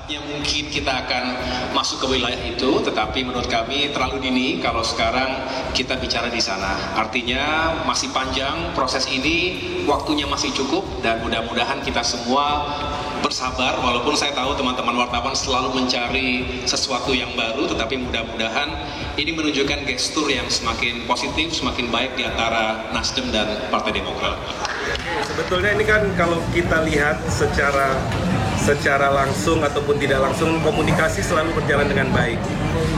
Saatnya mungkin kita akan masuk ke wilayah itu, tetapi menurut kami terlalu dini kalau sekarang kita bicara di sana. Artinya masih panjang proses ini, waktunya masih cukup, dan mudah-mudahan kita semua bersabar, walaupun saya tahu teman-teman wartawan selalu mencari sesuatu yang baru, tetapi mudah-mudahan ini menunjukkan gestur yang semakin positif, semakin baik di antara Nasdem dan Partai Demokrat. Sebetulnya ini kan kalau kita lihat secara langsung ataupun tidak langsung, komunikasi selalu berjalan dengan baik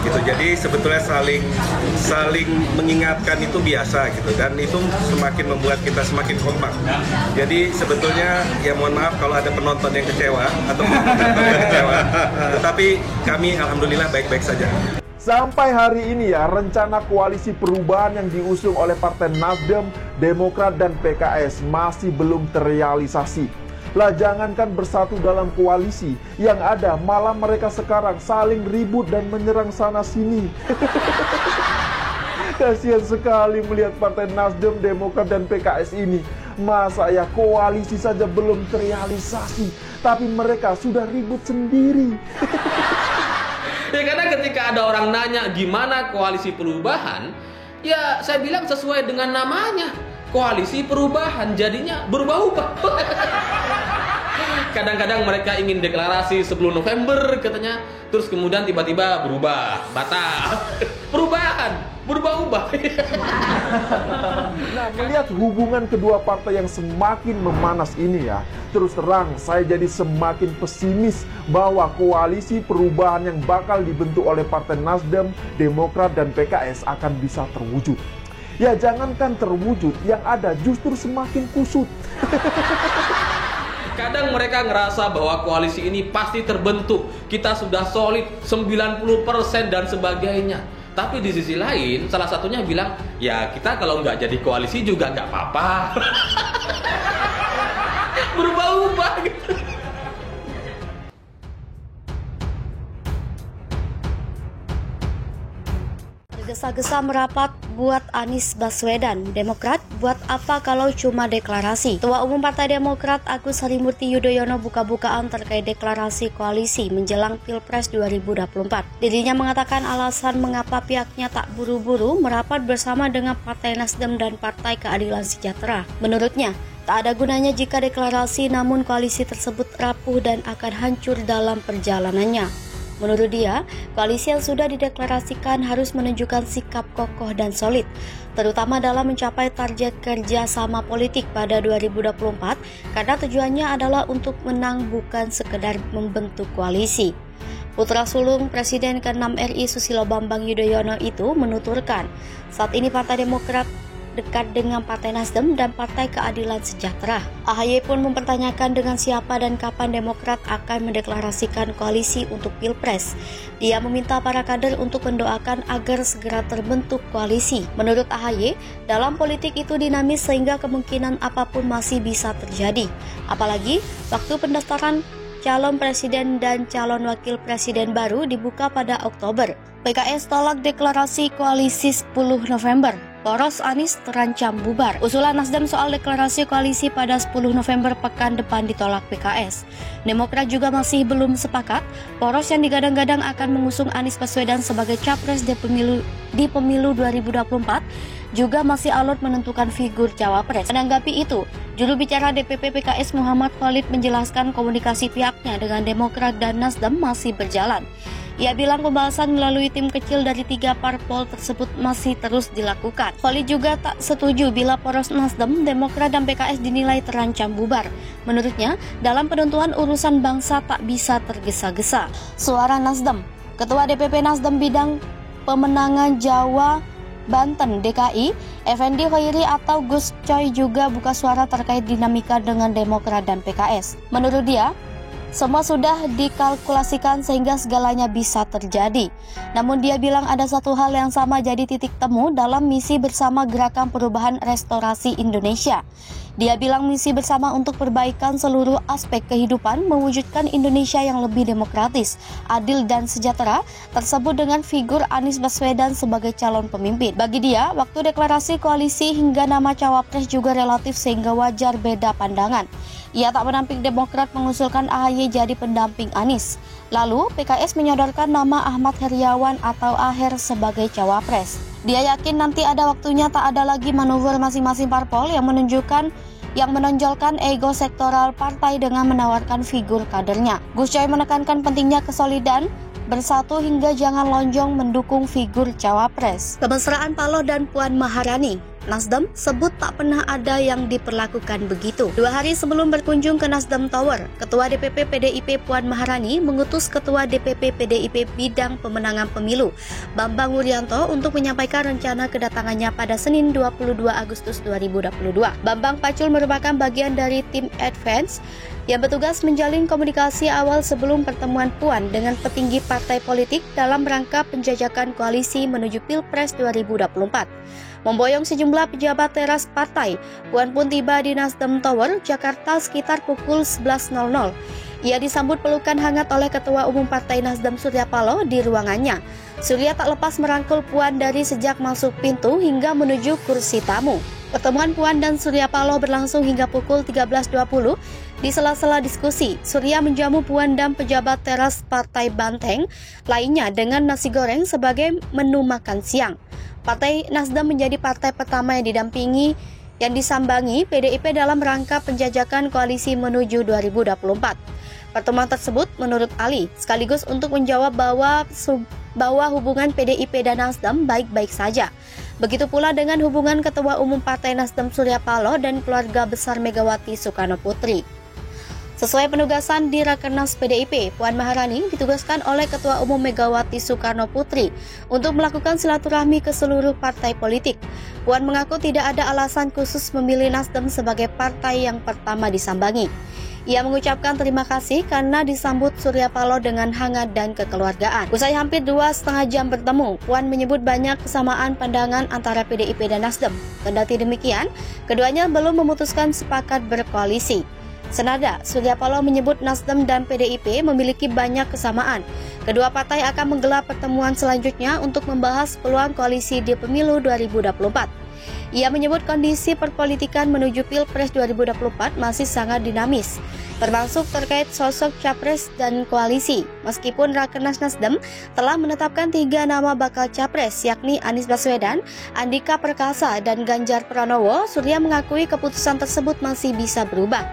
gitu. Jadi sebetulnya saling mengingatkan itu biasa gitu, dan itu semakin membuat kita semakin kompak. Jadi sebetulnya ya mohon maaf kalau ada penonton yang kecewa atau penonton yang kecewa, tetapi kami alhamdulillah baik-baik saja. Sampai hari ini ya, rencana koalisi perubahan yang diusung oleh Partai Nasdem, Demokrat, dan PKS masih belum terrealisasi. Lah jangankan bersatu dalam koalisi, yang ada malah mereka sekarang saling ribut dan menyerang sana sini. Kasihan sekali melihat Partai Nasdem, Demokrat, dan PKS ini. Masa ya koalisi saja belum terrealisasi, tapi mereka sudah ribut sendiri. Ya karena ketika ada orang nanya gimana koalisi perubahan, ya saya bilang sesuai dengan namanya, koalisi perubahan, jadinya berubah-ubah. Kadang-kadang mereka ingin deklarasi 10 November katanya, terus kemudian tiba-tiba berubah, batal. Perubahan, berubah-ubah. Nah, melihat hubungan kedua partai yang semakin memanas ini ya, terus terang saya jadi semakin pesimis bahwa koalisi perubahan yang bakal dibentuk oleh Partai Nasdem, Demokrat, dan PKS akan bisa terwujud. Ya jangankan terwujud, yang ada justru semakin kusut. Kadang mereka ngerasa bahwa koalisi ini pasti terbentuk, kita sudah solid 90% dan sebagainya. Tapi di sisi lain, salah satunya bilang, ya kita kalau nggak jadi koalisi juga nggak apa-apa. Berubah-ubah gitu. Tergesa-gesa merapat buat Anies Baswedan. Demokrat buat apa kalau cuma deklarasi? Ketua Umum Partai Demokrat Agus Harimurti Yudhoyono buka-bukaan terkait deklarasi koalisi menjelang Pilpres 2024. Dirinya mengatakan alasan mengapa pihaknya tak buru-buru merapat bersama dengan Partai Nasdem dan Partai Keadilan Sejahtera. Menurutnya, tak ada gunanya jika deklarasi namun koalisi tersebut rapuh dan akan hancur dalam perjalanannya. Menurut dia, koalisi yang sudah dideklarasikan harus menunjukkan sikap kokoh dan solid, terutama dalam mencapai target kerjasama politik pada 2024, karena tujuannya adalah untuk menang bukan sekedar membentuk koalisi. Putra sulung Presiden ke-6 RI Susilo Bambang Yudhoyono itu menuturkan, saat ini Partai Demokrat dekat dengan Partai Nasdem dan Partai Keadilan Sejahtera. AHY pun mempertanyakan dengan siapa dan kapan Demokrat akan mendeklarasikan koalisi untuk Pilpres. Dia meminta para kader untuk mendoakan agar segera terbentuk koalisi. Menurut AHY, dalam politik itu dinamis sehingga kemungkinan apapun masih bisa terjadi. Apalagi waktu pendaftaran calon presiden dan calon wakil presiden baru dibuka pada Oktober. PKS tolak deklarasi koalisi 10 November. Poros Anies terancam bubar. Usulan Nasdem soal deklarasi koalisi pada 10 November pekan depan ditolak PKS. Demokrat juga masih belum sepakat. Poros yang digadang-gadang akan mengusung Anies Baswedan sebagai capres di pemilu 2024 juga masih alot menentukan figur cawapres. Menanggapi itu, juru bicara DPP PKS Muhammad Khalid menjelaskan komunikasi pihaknya dengan Demokrat dan Nasdem masih berjalan. Ia bilang pembahasan melalui tim kecil dari 3 parpol tersebut masih terus dilakukan. Khalid juga tak setuju bila poros Nasdem, Demokrat, dan PKS dinilai terancam bubar. Menurutnya, dalam penentuan urusan bangsa tak bisa tergesa-gesa. Suara Nasdem, Ketua DPP Nasdem Bidang Pemenangan Jawa Banten DKI, Effendi Khairi atau Gus Coy juga buka suara terkait dinamika dengan Demokrat dan PKS. Menurut dia, semua sudah dikalkulasikan sehingga segalanya bisa terjadi. Namun dia bilang ada satu hal yang sama jadi titik temu dalam misi bersama Gerakan Perubahan Restorasi Indonesia, Dia bilang misi bersama untuk perbaikan seluruh aspek kehidupan, mewujudkan Indonesia yang lebih demokratis, adil dan sejahtera, tersebut dengan figur Anies Baswedan sebagai calon pemimpin. Bagi dia, waktu deklarasi koalisi hingga nama cawapres juga relatif sehingga wajar beda pandangan. Ia tak menampik Demokrat mengusulkan AHY jadi pendamping Anies. Lalu, PKS menyodorkan nama Ahmad Heriawan atau Aher sebagai cawapres. Dia yakin nanti ada waktunya tak ada lagi manuver masing-masing parpol yang menonjolkan ego sektoral partai dengan menawarkan figur kadernya. Gus Coy menekankan pentingnya kesolidan, bersatu hingga jangan lonjong mendukung figur cawapres. Kemesraan Paloh dan Puan Maharani. Nasdem sebut tak pernah ada yang diperlakukan begitu. 2 hari sebelum berkunjung ke Nasdem Tower, Ketua DPP PDIP Puan Maharani mengutus Ketua DPP PDIP Bidang Pemenangan Pemilu, Bambang Wuryanto, untuk menyampaikan rencana kedatangannya pada Senin 22 Agustus 2022. Bambang Pacul merupakan bagian dari tim advance yang bertugas menjalin komunikasi awal sebelum pertemuan Puan dengan petinggi partai politik dalam rangka penjajakan koalisi menuju Pilpres 2024. Memboyong sejumlah pejabat teras partai, Puan pun tiba di Nasdem Tower, Jakarta sekitar pukul 11.00. Ia disambut pelukan hangat oleh Ketua Umum Partai Nasdem Surya Paloh di ruangannya. Surya tak lepas merangkul Puan dari sejak masuk pintu hingga menuju kursi tamu. Pertemuan Puan dan Surya Paloh berlangsung hingga pukul 13.20. Di sela-sela diskusi, Surya menjamu Puan dan pejabat teras Partai Banteng lainnya dengan nasi goreng sebagai menu makan siang. Partai Nasdem menjadi partai pertama yang disambangi PDIP dalam rangka penjajakan koalisi menuju 2024. Pertemuan tersebut menurut Ali sekaligus untuk menjawab bahwa hubungan PDIP dan Nasdem baik-baik saja. Begitu pula dengan hubungan Ketua Umum Partai Nasdem Surya Paloh dan keluarga besar Megawati Soekarno Putri. Sesuai penugasan di Rakernas PDIP, Puan Maharani ditugaskan oleh Ketua Umum Megawati Soekarno Putri untuk melakukan silaturahmi ke seluruh partai politik. Puan mengaku tidak ada alasan khusus memilih Nasdem sebagai partai yang pertama disambangi. Ia mengucapkan terima kasih karena disambut Surya Paloh dengan hangat dan kekeluargaan. Usai hampir 2,5 jam bertemu, Puan menyebut banyak kesamaan pandangan antara PDIP dan Nasdem. Kendati demikian, keduanya belum memutuskan sepakat berkoalisi. Senada, Surya Paloh menyebut Nasdem dan PDIP memiliki banyak kesamaan. Kedua partai akan menggelar pertemuan selanjutnya untuk membahas peluang koalisi di pemilu 2024. Ia menyebut kondisi perpolitikan menuju Pilpres 2024 masih sangat dinamis, termasuk terkait sosok capres dan koalisi. Meskipun Rakernas Nasdem telah menetapkan 3 nama bakal capres, yakni Anies Baswedan, Andika Perkasa, dan Ganjar Pranowo, Surya mengakui keputusan tersebut masih bisa berubah.